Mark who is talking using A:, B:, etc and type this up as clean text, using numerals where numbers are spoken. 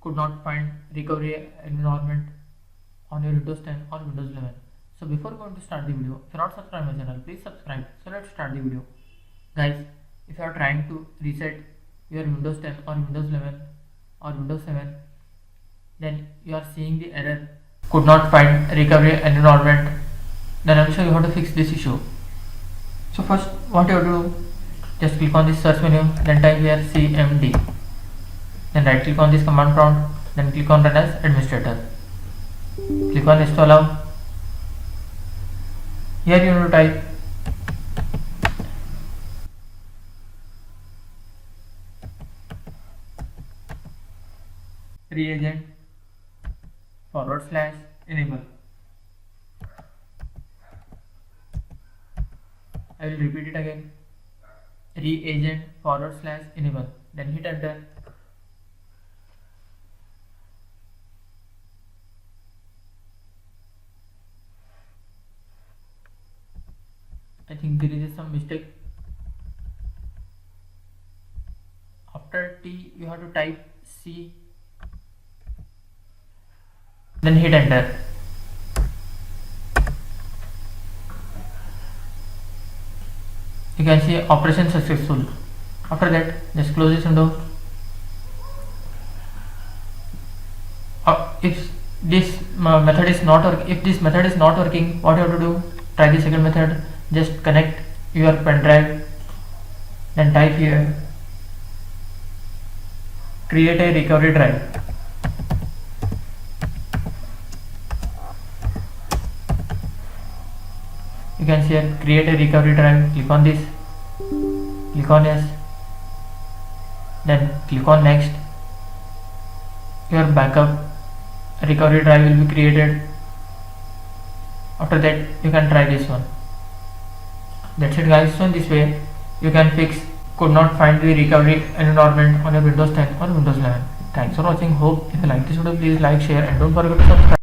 A: could not find recovery environment on your Windows 10 or Windows 11. So before going to start the video, if you are not subscribed my channel, please subscribe. So let's start the video. Guys, if you are trying to reset your Windows 10 or Windows 11 or Windows 7, then you are seeing the error could not find recovery environment, then I will show you how to fix this issue. So first what you have to do, just click on this search menu, then type here cmd, then right click on this command prompt, then click on run as administrator, click on yes to allow. Here you need to type reagent / enable. I will repeat it again, reagent / enable, then hit enter. I think there is some mistake. After T you have to type C, then hit enter. You can see operation successful. After that, just close this window. If this method is not working, what you have to do? Try the second method. Just connect your pen drive, then type here create a recovery drive. You can see here create a recovery drive. Click on this, click on yes, then click on next. Your backup recovery drive will be created. After that you can try this one. That's it guys. So in this way you can fix could not find the recovery environment on your Windows 10 or Windows 11. Thanks for watching. Hope if you like this video, please like, share and don't forget to subscribe.